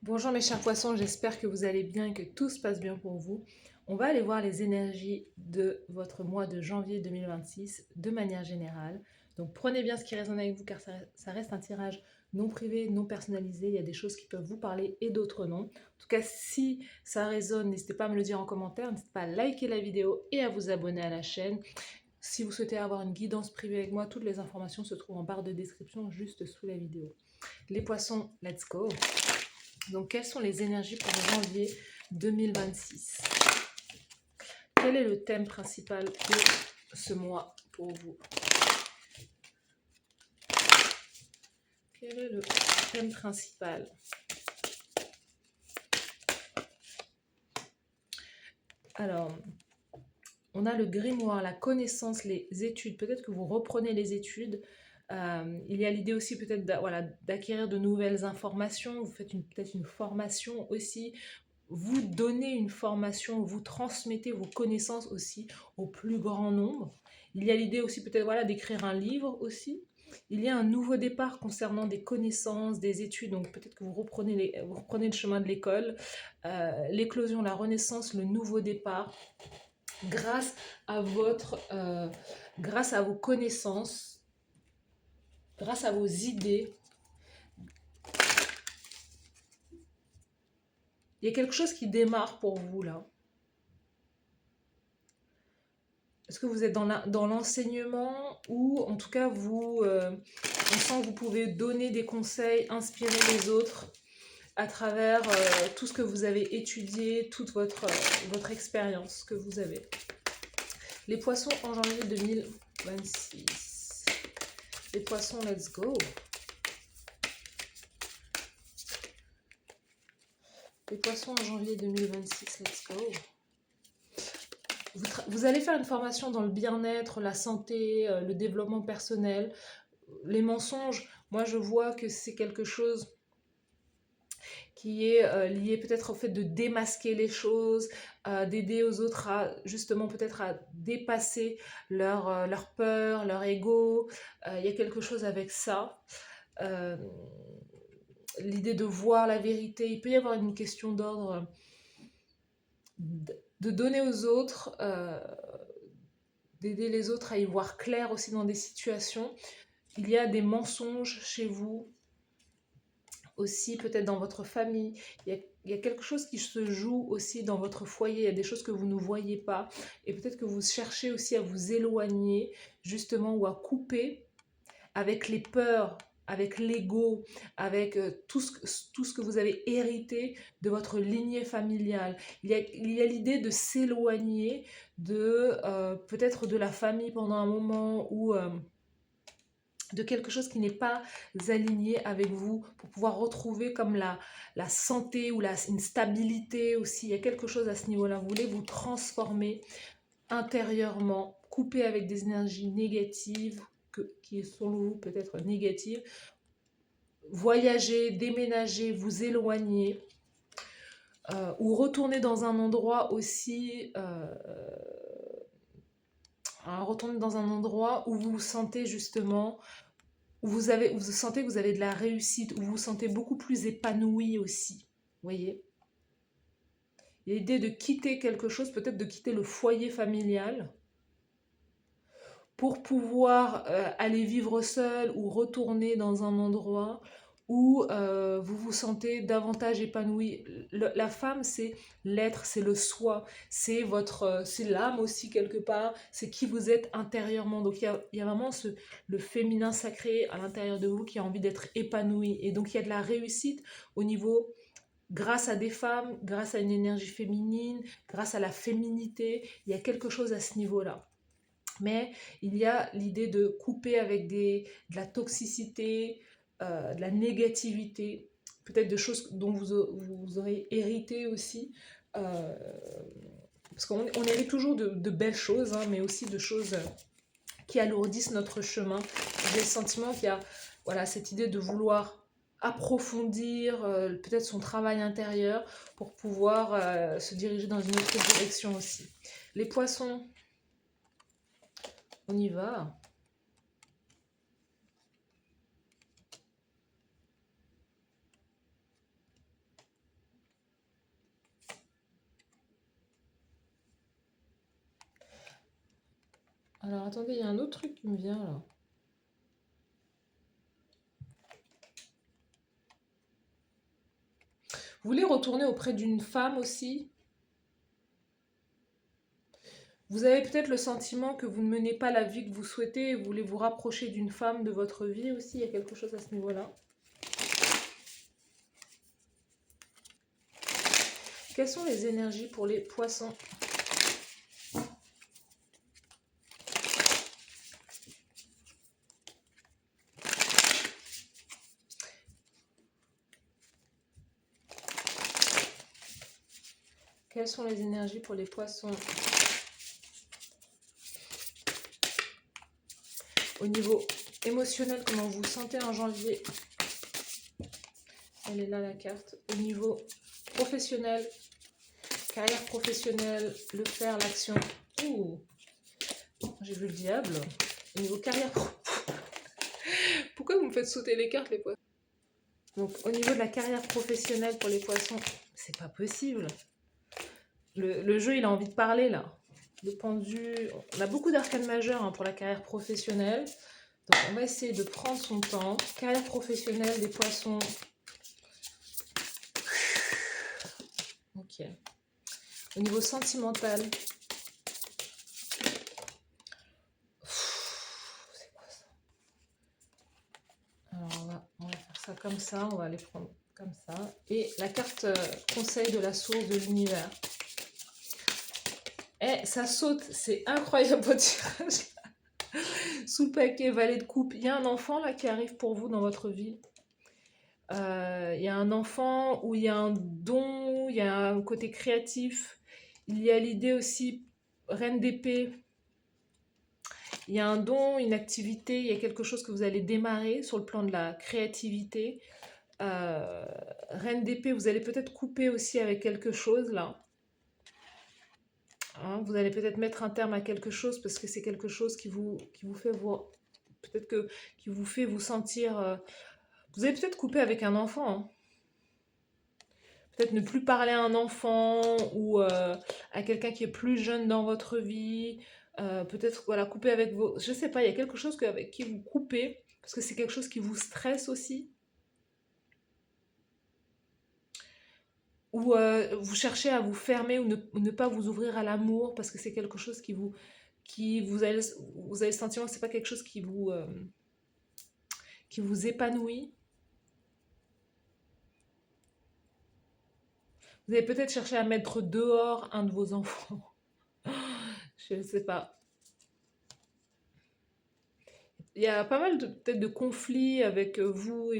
Bonjour mes chers poissons, j'espère que vous allez bien et que tout se passe bien pour vous. On va aller voir les énergies de votre mois de janvier 2026 de manière générale. Donc prenez bien ce qui résonne avec vous car ça reste un tirage non privé, non personnalisé. Il y a des choses qui peuvent vous parler et d'autres non. En tout cas, si ça résonne, n'hésitez pas à me le dire en commentaire. N'hésitez pas à liker la vidéo et à vous abonner à la chaîne. Si vous souhaitez avoir une guidance privée avec moi, toutes les informations se trouvent en barre de description juste sous la vidéo. Les poissons, let's go! Donc, quelles sont les énergies pour janvier 2026? Quel est le thème principal de ce mois pour vous? Quel est le thème principal? Alors, on a le grimoire, la connaissance, les études. Peut-être que vous reprenez les études. Il y a l'idée aussi peut-être d'acquérir de nouvelles informations. Vous faites peut-être une formation aussi. Vous donnez une formation, vous transmettez vos connaissances aussi au plus grand nombre. Il y a l'idée aussi peut-être d'écrire un livre aussi. Il y a un nouveau départ concernant des connaissances, des études, donc peut-être que vous reprenez le chemin de l'école, l'éclosion, la renaissance, le nouveau départ, grâce à grâce à vos connaissances, grâce à vos idées. Il y a quelque chose qui démarre pour vous là. Est-ce que vous êtes dans l'enseignement ou en tout cas on sent que vous pouvez donner des conseils, inspirer les autres à travers tout ce que vous avez étudié, toute votre expérience que vous avez. Les poissons en janvier 2026. Les poissons, let's go. Les poissons en janvier 2026, let's go. Vous allez faire une formation dans le bien-être, la santé, le développement personnel. Les mensonges, moi je vois que c'est quelque chose qui est lié peut-être au fait de démasquer les choses, d'aider aux autres à justement peut-être à dépasser leur peur, leur ego. Il y a quelque chose avec ça. L'idée de voir la vérité, il peut y avoir une question d'ordre de donner aux autres, d'aider les autres à y voir clair aussi dans des situations. Il y a des mensonges chez vous, aussi peut-être dans votre famille. Il y a quelque chose qui se joue aussi dans votre foyer. Il y a des choses que vous ne voyez pas. Et peut-être que vous cherchez aussi à vous éloigner, justement, ou à couper avec les peurs, avec l'ego, avec tout ce que vous avez hérité de votre lignée familiale. Il y a l'idée de s'éloigner de peut-être de la famille pendant un moment ou de quelque chose qui n'est pas aligné avec vous pour pouvoir retrouver comme la santé ou une stabilité aussi. Il y a quelque chose à ce niveau-là. Vous voulez vous transformer intérieurement, couper avec des énergies négatives qui sont vous peut-être négatives, voyager, déménager, vous éloigner ou retourner dans un endroit aussi retourner dans un endroit où vous vous sentez justement où vous sentez que vous avez de la réussite, où vous vous sentez beaucoup plus épanoui aussi. Vous voyez? Il y a l'idée de quitter quelque chose, peut-être de quitter le foyer familial pour pouvoir aller vivre seul ou retourner dans un endroit où vous vous sentez davantage épanoui. La femme, c'est l'être, c'est le soi, c'est l'âme aussi quelque part, c'est qui vous êtes intérieurement. Donc il y a vraiment le féminin sacré à l'intérieur de vous qui a envie d'être épanoui. Et donc il y a de la réussite au niveau, grâce à des femmes, grâce à une énergie féminine, grâce à la féminité, il y a quelque chose à ce niveau-là. Mais il y a l'idée de couper avec de la toxicité, de la négativité, peut-être de choses dont vous aurez hérité aussi. Parce qu'on hérite toujours de belles choses, hein, mais aussi de choses qui alourdissent notre chemin. J'ai le sentiment qu'il y a cette idée de vouloir approfondir peut-être son travail intérieur pour pouvoir se diriger dans une autre direction aussi. Les poissons, on y va. Alors, attendez, il y a un autre truc qui me vient là. Vous voulez retourner auprès d'une femme aussi? Vous avez peut-être le sentiment que vous ne menez pas la vie que vous souhaitez et vous voulez vous rapprocher d'une femme de votre vie aussi. Il y a quelque chose à ce niveau-là. Quelles sont les énergies pour les poissons? Quelles sont les énergies pour les poissons? Au niveau émotionnel, comment vous vous sentez en janvier? Elle est là la carte. Au niveau professionnel, carrière professionnelle, le faire, l'action. Ouh, j'ai vu le diable. Au niveau carrière Pourquoi vous me faites sauter les cartes, les poissons? Donc, au niveau de la carrière professionnelle pour les poissons, c'est pas possible. Le jeu, il a envie de parler, là. Le pendu... On a beaucoup d'arcanes majeures hein, pour la carrière professionnelle. Donc, on va essayer de prendre son temps. Carrière professionnelle des poissons. Ok. Au niveau sentimental. C'est quoi ça? Alors, on va faire ça comme ça. On va les prendre comme ça. Et la carte conseil de la source de l'univers. Eh, ça saute. C'est incroyable votre tirage. Sous le paquet, valet de coupe. Il y a un enfant là qui arrive pour vous dans votre vie. Il y a un enfant où il y a un don, il y a un côté créatif. Il y a l'idée aussi, reine d'épée. Il y a un don, une activité, il y a quelque chose que vous allez démarrer sur le plan de la créativité. Reine d'épée, vous allez peut-être couper aussi avec quelque chose là. Hein, vous allez peut-être mettre un terme à quelque chose parce que c'est quelque chose qui vous fait voir. Peut-être que qui vous fait vous sentir. Vous allez peut-être couper avec un enfant. Hein. Peut-être ne plus parler à un enfant ou à quelqu'un qui est plus jeune dans votre vie. Peut-être voilà, couper avec vos... Je sais pas, il y a quelque chose avec qui vous coupez, parce que c'est quelque chose qui vous stresse aussi. Ou vous cherchez à vous fermer ou ne pas vous ouvrir à l'amour, parce que c'est quelque chose qui vous avez le sentiment que c'est pas quelque chose qui vous épanouit. Vous avez peut-être cherché à mettre dehors un de vos enfants. Je ne sais pas. Il y a pas mal peut-être de conflits avec vous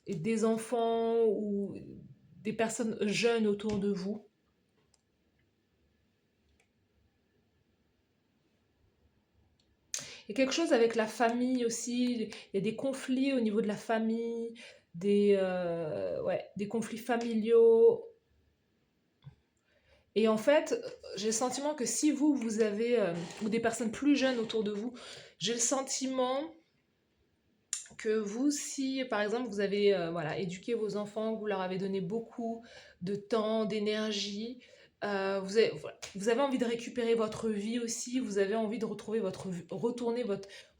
et des enfants ou des personnes jeunes autour de vous. Il y a quelque chose avec la famille aussi. Il y a des conflits au niveau de la famille, des conflits familiaux. Et en fait, j'ai le sentiment que si vous avez, ou des personnes plus jeunes autour de vous, j'ai le sentiment que vous, si par exemple vous avez voilà, éduqué vos enfants, vous leur avez donné beaucoup de temps, d'énergie, vous avez envie de récupérer votre vie aussi, vous avez envie de retrouver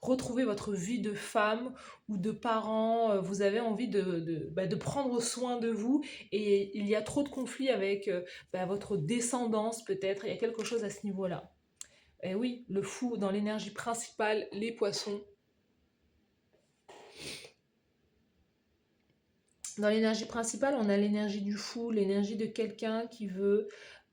retrouver votre vie de femme ou de parent, vous avez envie de prendre soin de vous et il y a trop de conflits avec votre descendance peut-être, il y a quelque chose à ce niveau-là. Et oui, le fou dans l'énergie principale, les poissons. Dans l'énergie principale, on a l'énergie du fou, l'énergie de quelqu'un qui veut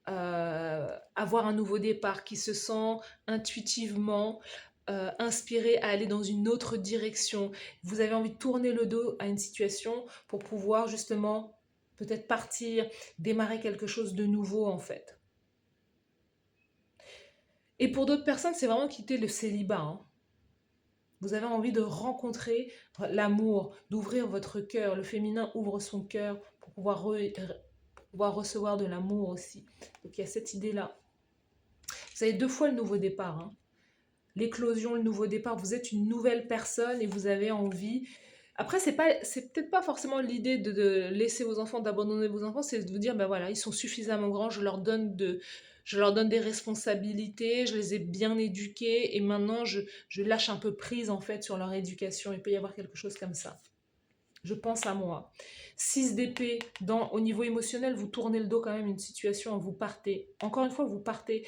avoir un nouveau départ, qui se sent intuitivement inspiré à aller dans une autre direction. Vous avez envie de tourner le dos à une situation pour pouvoir justement peut-être partir, démarrer quelque chose de nouveau en fait. Et pour d'autres personnes, c'est vraiment quitter le célibat. Hein. Vous avez envie de rencontrer l'amour, d'ouvrir votre cœur. Le féminin ouvre son cœur pour pouvoir recevoir de l'amour aussi. Donc il y a cette idée-là. Vous avez 2 fois le nouveau départ. Hein. L'éclosion, le nouveau départ. Vous êtes une nouvelle personne et vous avez envie Après, c'est peut-être pas forcément l'idée de laisser vos enfants, d'abandonner vos enfants, c'est de vous dire, ben voilà, ils sont suffisamment grands, je leur donne des responsabilités, je les ai bien éduqués, et maintenant je lâche un peu prise en fait sur leur éducation. Il peut y avoir quelque chose comme ça. Je pense à moi. 6 d'épée, au niveau émotionnel, vous tournez le dos quand même à une situation, vous partez. Encore une fois, vous partez.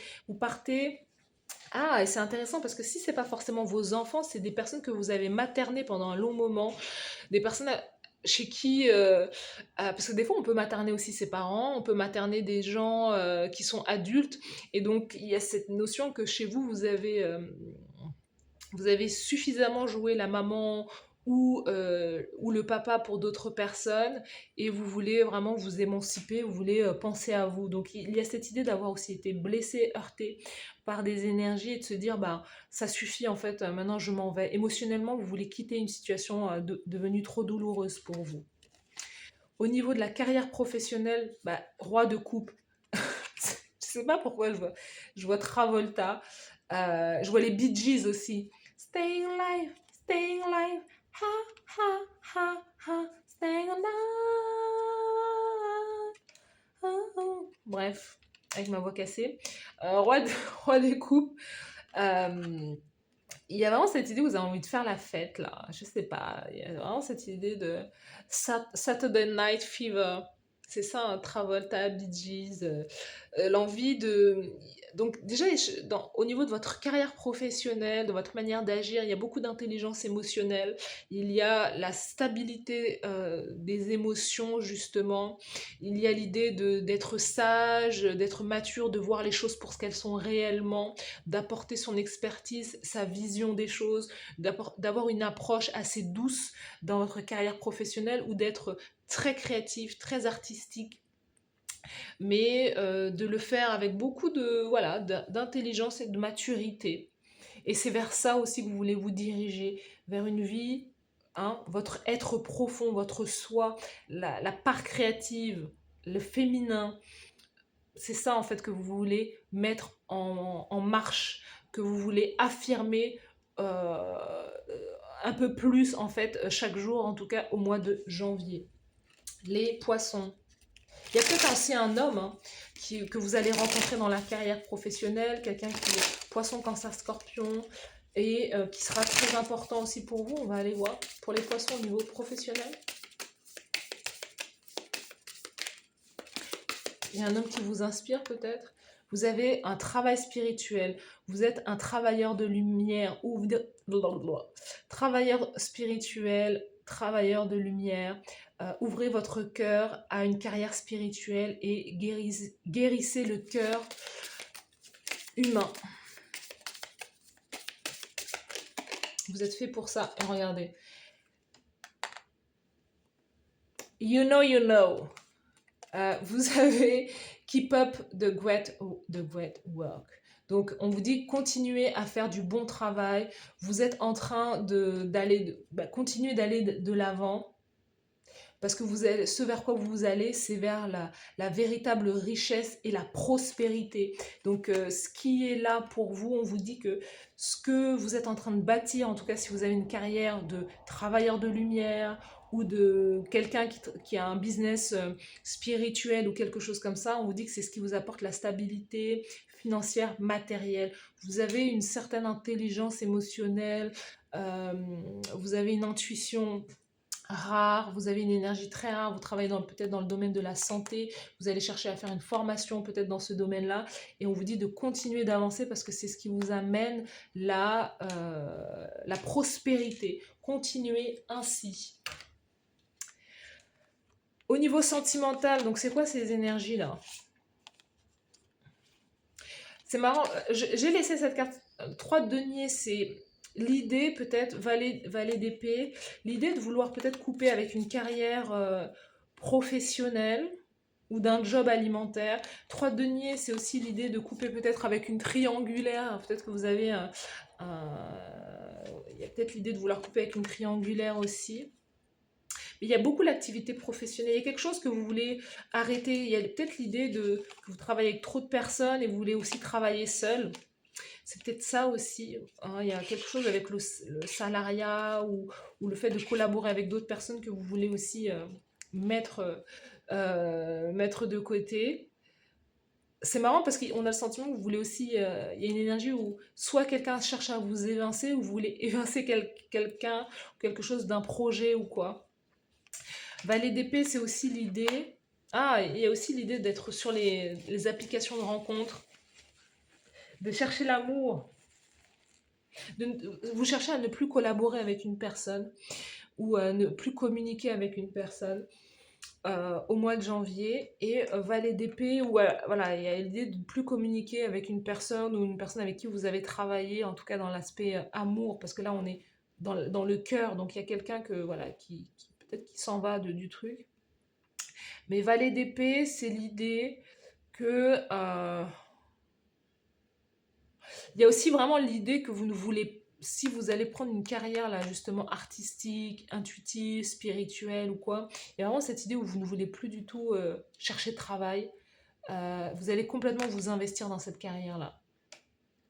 Ah, et c'est intéressant parce que si c'est pas forcément vos enfants, c'est des personnes que vous avez maternées pendant un long moment, des personnes chez qui, parce que des fois on peut materner aussi ses parents, on peut materner des gens qui sont adultes, et donc il y a cette notion que chez vous, vous avez suffisamment joué la maman ou le papa pour d'autres personnes, et vous voulez vraiment vous émanciper, vous voulez penser à vous. Donc il y a cette idée d'avoir aussi été blessé, heurté par des énergies, et de se dire, bah, ça suffit en fait, maintenant je m'en vais. Émotionnellement, vous voulez quitter une situation devenue trop douloureuse pour vous. Au niveau de la carrière professionnelle, bah, roi de coupe. Je sais pas pourquoi je vois Travolta, je vois les Bee Gees aussi. Staying alive, ha, ha, ha, ha, staying alive. Oh, oh. Bref, avec ma voix cassée. Roi des coupes. Euh, il y a vraiment cette idée où vous avez envie de faire la fête, là. Je sais pas. Il y a vraiment cette idée de Saturday Night Fever. C'est ça, hein, Travolta, Bee Gees. L'envie de... Donc déjà, au niveau de votre carrière professionnelle, de votre manière d'agir, il y a beaucoup d'intelligence émotionnelle. Il y a la stabilité des émotions, justement. Il y a l'idée d'être sage, d'être mature, de voir les choses pour ce qu'elles sont réellement, d'apporter son expertise, sa vision des choses, d'avoir une approche assez douce dans votre carrière professionnelle, ou d'être très créatif, très artistique, mais de le faire avec beaucoup voilà, d'intelligence et de maturité. Et c'est vers ça aussi que vous voulez vous diriger, vers une vie, hein, votre être profond, votre soi, la part créative, le féminin. C'est ça en fait que vous voulez mettre en marche, que vous voulez affirmer un peu plus en fait chaque jour, en tout cas au mois de janvier. Les poissons. Il y a peut-être aussi un homme, hein, que vous allez rencontrer dans la carrière professionnelle, quelqu'un qui est poisson, cancer, scorpion, et qui sera très important aussi pour vous. On va aller voir pour les poissons au niveau professionnel. Il y a un homme qui vous inspire peut-être. Vous avez un travail spirituel. Vous êtes un travailleur de lumière, ou travailleur spirituel, travailleur de lumière. Ouvrez votre cœur à une carrière spirituelle et guérissez le cœur humain. Vous êtes fait pour ça. Et regardez. You know, you know. Vous avez keep up the great work. Donc, on vous dit continuez à faire du bon travail. Vous êtes en train continuer d'aller de l'avant. Parce que ce vers quoi vous allez, c'est vers la véritable richesse et la prospérité. Donc, ce qui est là pour vous, on vous dit que ce que vous êtes en train de bâtir, en tout cas si vous avez une carrière de travailleur de lumière, ou de quelqu'un qui a un business spirituel ou quelque chose comme ça, on vous dit que c'est ce qui vous apporte la stabilité financière, matérielle. Vous avez une certaine intelligence émotionnelle, vous avez une intuition rare, vous avez une énergie très rare, vous travaillez peut-être dans le domaine de la santé, vous allez chercher à faire une formation peut-être dans ce domaine-là, et on vous dit de continuer d'avancer parce que c'est ce qui vous amène la prospérité. Continuez ainsi. Au niveau sentimental, donc c'est quoi ces énergies-là? C'est marrant, j'ai laissé cette carte 3 de denier, c'est l'idée peut-être, valet d'épée, l'idée de vouloir peut-être couper avec une carrière professionnelle ou d'un job alimentaire. 3 de denier, c'est aussi l'idée de couper peut-être avec une triangulaire, peut-être que vous avez il y a peut-être l'idée de vouloir couper avec une triangulaire aussi. Mais il y a beaucoup l'activité professionnelle. Il y a quelque chose que vous voulez arrêter. Il y a peut-être l'idée que vous travaillez avec trop de personnes et vous voulez aussi travailler seul. C'est peut-être ça aussi, hein. Il y a quelque chose avec le salariat ou le fait de collaborer avec d'autres personnes que vous voulez aussi mettre, mettre de côté. C'est marrant parce qu'on a le sentiment que vous voulez aussi, il y a une énergie où soit quelqu'un cherche à vous évincer ou vous voulez évincer quelqu'un, quelque chose d'un projet ou quoi. Valet d'épée, c'est aussi l'idée. Ah, il y a aussi l'idée d'être sur les applications de rencontres, de chercher l'amour. Vous cherchez à ne plus collaborer avec une personne ou à ne plus communiquer avec une personne au mois de janvier. Et valet d'épée, où voilà, il y a l'idée de ne plus communiquer avec une personne ou une personne avec qui vous avez travaillé, en tout cas dans l'aspect amour, parce que là on est dans le cœur, donc il y a quelqu'un que, voilà, qui peut-être qui s'en va du truc. Mais valet d'épée, c'est l'idée que... il y a aussi vraiment l'idée que vous ne voulez, si vous allez prendre une carrière là justement artistique, intuitive, spirituelle ou quoi, il y a vraiment cette idée où vous ne voulez plus du tout chercher de travail. Vous allez complètement vous investir dans cette carrière là.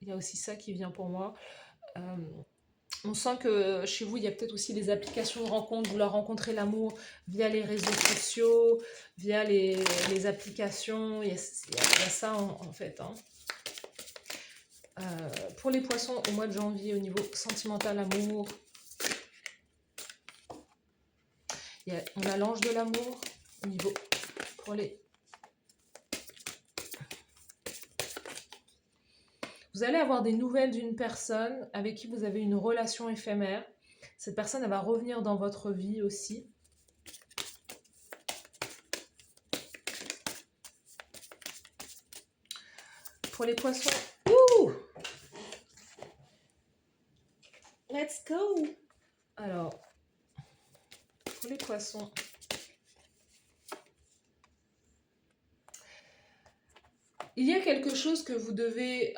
Il y a aussi ça qui vient pour moi. Euh, on sent que chez vous, il y a peut-être aussi les applications de rencontre, vous leur rencontrez l'amour via les réseaux sociaux, via les applications, il y a ça en fait, hein. Pour les poissons, au mois de janvier, au niveau sentimental, amour, on a l'ange de l'amour. Au niveau pour les... Vous allez avoir des nouvelles d'une personne avec qui vous avez une relation éphémère. Cette personne, elle va revenir dans votre vie aussi. Pour les poissons, ouh, let's go. Alors, pour les poissons, il y a quelque chose que vous devez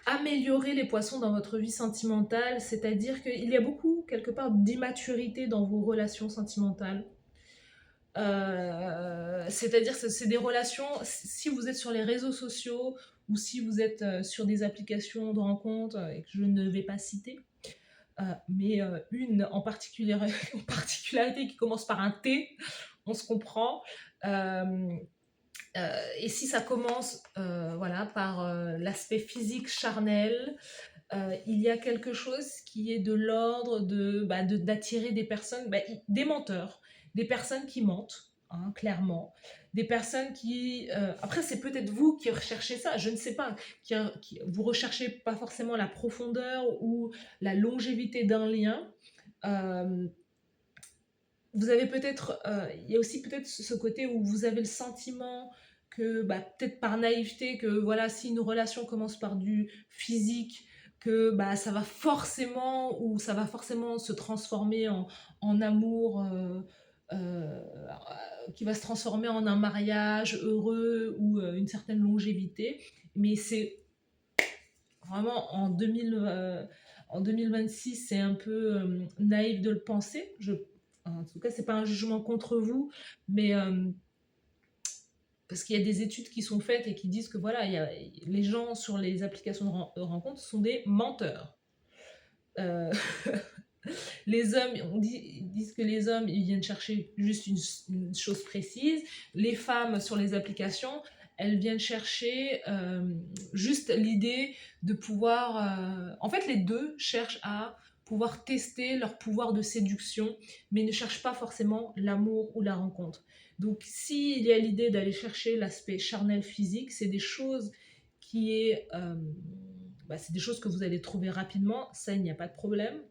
améliorer, les poissons, dans votre vie sentimentale, c'est-à-dire qu'il y a beaucoup, quelque part, d'immaturité dans vos relations sentimentales. C'est-à-dire que c'est des relations, si vous êtes sur les réseaux sociaux ou si vous êtes sur des applications de rencontres et que je ne vais pas citer, mais une en particularité qui commence par un T, on se comprend. Et si ça commence voilà, par l'aspect physique charnel, il y a quelque chose qui est de l'ordre d'attirer des personnes, des menteurs, des personnes qui mentent, hein, clairement, des personnes qui... après, c'est peut-être vous qui recherchez ça, je ne sais pas, vous recherchez pas forcément la profondeur ou la longévité d'un lien. Vous avez peut-être... il y a aussi peut-être ce côté où vous avez le sentiment que, peut-être par naïveté, que voilà, si une relation commence par du physique, que ça va forcément, ou ça va forcément se transformer en amour, euh, qui va se transformer en un mariage heureux ou une certaine longévité. Mais c'est vraiment en 2026, c'est un peu naïf de le penser. En tout cas, c'est pas un jugement contre vous, mais parce qu'il y a des études qui sont faites et qui disent que voilà, les gens sur les applications de rencontres sont des menteurs. Euh, les hommes, ils disent que les hommes, ils viennent chercher juste une chose précise. Les femmes sur les applications, elles viennent chercher juste l'idée de pouvoir... En fait, les deux cherchent à pouvoir tester leur pouvoir de séduction, mais ne cherchent pas forcément l'amour ou la rencontre. Donc, s'il y a l'idée d'aller chercher l'aspect charnel physique, c'est des choses qui est... c'est des choses que vous allez trouver rapidement, ça, il n'y a pas de problème.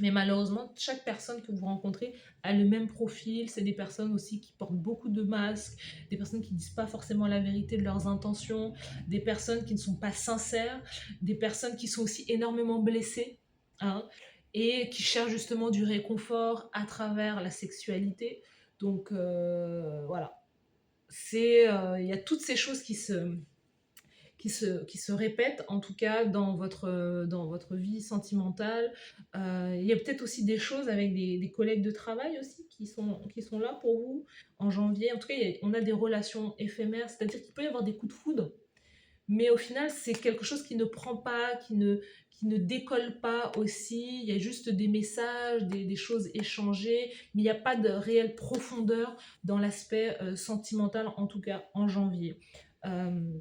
Mais malheureusement, chaque personne que vous rencontrez a le même profil. C'est des personnes aussi qui portent beaucoup de masques, des personnes qui ne disent pas forcément la vérité de leurs intentions, des personnes qui ne sont pas sincères, des personnes qui sont aussi énormément blessées, hein, et qui cherchent justement du réconfort à travers la sexualité. Donc voilà, il y a toutes ces choses qui se répètent, en tout cas dans votre vie sentimentale. Il y a peut-être aussi des choses avec des collègues de travail aussi qui sont là pour vous en janvier. En tout cas, on a des relations éphémères, c'est-à-dire qu'il peut y avoir des coups de foudre mais au final, c'est quelque chose qui ne prend pas, qui ne décolle pas aussi. Il y a juste des messages, des choses échangées, mais il n'y a pas de réelle profondeur dans l'aspect sentimental, en tout cas en janvier. Euh,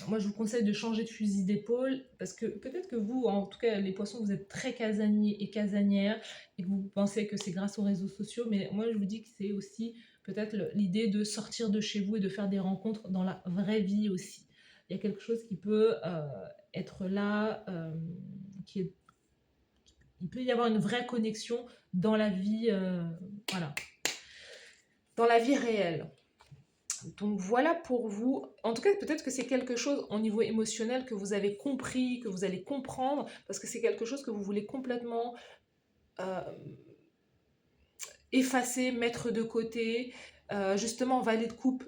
Moi, je vous conseille de changer de fusil d'épaule parce que peut-être que vous, en tout cas les poissons, vous êtes très casaniers et casanières et que vous pensez que c'est grâce aux réseaux sociaux, mais moi, je vous dis que c'est aussi peut-être l'idée de sortir de chez vous et de faire des rencontres dans la vraie vie aussi. Il y a quelque chose qui peut être là, qui est, il peut y avoir une vraie connexion dans la vie, voilà, dans la vie réelle. Donc voilà pour vous. En tout cas, peut-être que c'est quelque chose au niveau émotionnel que vous avez compris, que vous allez comprendre, parce que c'est quelque chose que vous voulez complètement euh, effacer, mettre de côté. Justement, valet de coupe,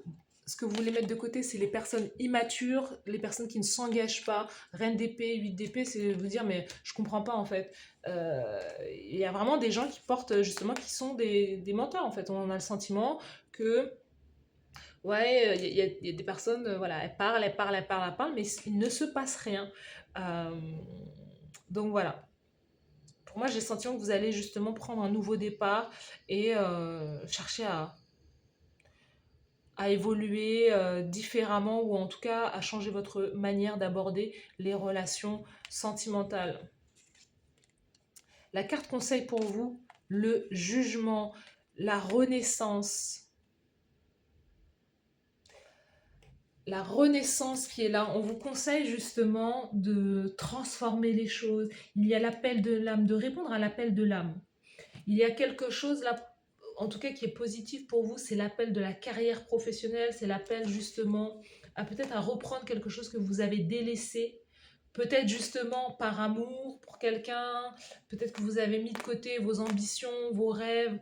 ce que vous voulez mettre de côté, c'est les personnes immatures, les personnes qui ne s'engagent pas. Reine d'épée, 8 d'épée, c'est vous dire, mais je comprends pas en fait. Il y a vraiment des gens qui portent, justement, qui sont des menteurs en fait. On a le sentiment que ouais, il y a des personnes, voilà, elles parlent, elles parlent, elles parlent, elles parlent, mais il ne se passe rien. Euh, donc voilà. Pour moi, j'ai le sentiment que vous allez justement prendre un nouveau départ et chercher à évoluer différemment ou en tout cas à changer votre manière d'aborder les relations sentimentales. La carte conseil pour vous, le jugement, la renaissance. La renaissance qui est là, on vous conseille justement de transformer les choses. Il y a l'appel de l'âme, de répondre à l'appel de l'âme. Il y a quelque chose là, en tout cas qui est positif pour vous, c'est l'appel de la carrière professionnelle, c'est l'appel justement à peut-être à reprendre quelque chose que vous avez délaissé, peut-être justement par amour pour quelqu'un, peut-être que vous avez mis de côté vos ambitions, vos rêves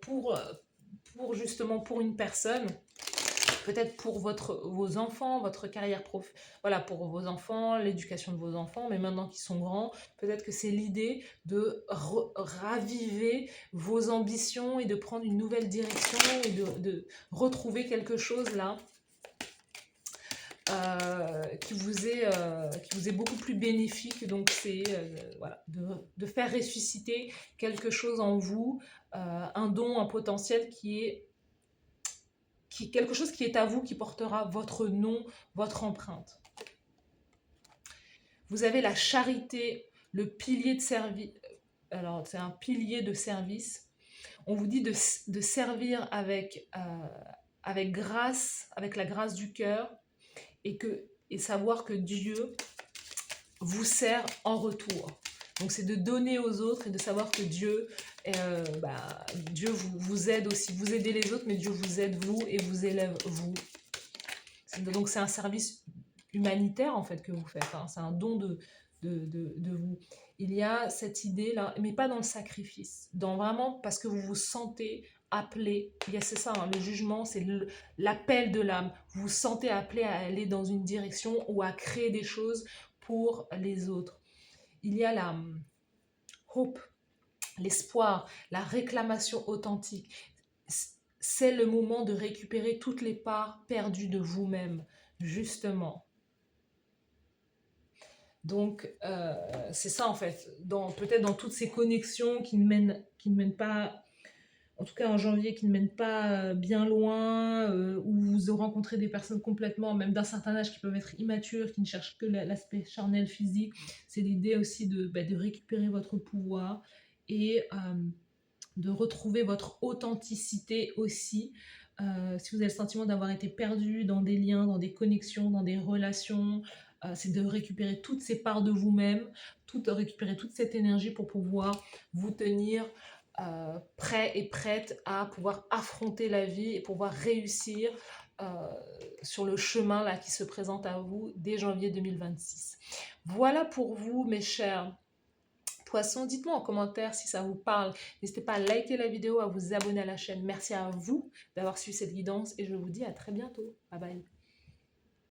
pour justement pour une personne peut-être pour vos enfants, votre carrière prof, voilà, pour vos enfants, l'éducation de vos enfants, mais maintenant qu'ils sont grands, peut-être que c'est l'idée de raviver vos ambitions et de prendre une nouvelle direction et de retrouver quelque chose là qui vous est beaucoup plus bénéfique. Donc c'est voilà, de faire ressusciter quelque chose en vous, un don, un potentiel quelque chose qui est à vous, qui portera votre nom, votre empreinte. Vous avez la charité, le pilier de service. Alors, c'est un pilier de service. On vous dit de servir avec grâce, avec la grâce du cœur, et savoir que Dieu vous sert en retour. Donc, c'est de donner aux autres et de savoir que Dieu vous aide aussi. Vous aidez les autres, mais Dieu vous aide vous et vous élève vous. Donc c'est un service humanitaire en fait que vous faites, hein. C'est un don de vous. Il y a cette idée là, mais pas dans le sacrifice, dans vraiment parce que vous vous sentez appelé. C'est ça, hein, le jugement, c'est l'appel de l'âme. Vous vous sentez appelé à aller dans une direction ou à créer des choses pour les autres. Il y a la hope, l'espoir, la réclamation authentique. C'est le moment de récupérer toutes les parts perdues de vous-même, justement. Donc, c'est ça en fait, peut-être dans toutes ces connexions qui ne mènent pas, en tout cas en janvier, qui ne mènent pas bien loin, où vous rencontrez des personnes complètement, même d'un certain âge, qui peuvent être immatures, qui ne cherchent que l'aspect charnel physique. C'est l'idée aussi de récupérer votre pouvoir et de retrouver votre authenticité aussi. Si vous avez le sentiment d'avoir été perdu dans des liens, dans des connexions, dans des relations, c'est de récupérer toutes ces parts de vous-même, récupérer toute cette énergie pour pouvoir vous tenir prêt et prête à pouvoir affronter la vie et pouvoir réussir sur le chemin là qui se présente à vous dès janvier 2026. Voilà pour vous, mes chers Poisson, dites-moi en commentaire si ça vous parle. N'hésitez pas à liker la vidéo, à vous abonner à la chaîne. Merci à vous d'avoir suivi cette guidance et je vous dis à très bientôt. Bye bye.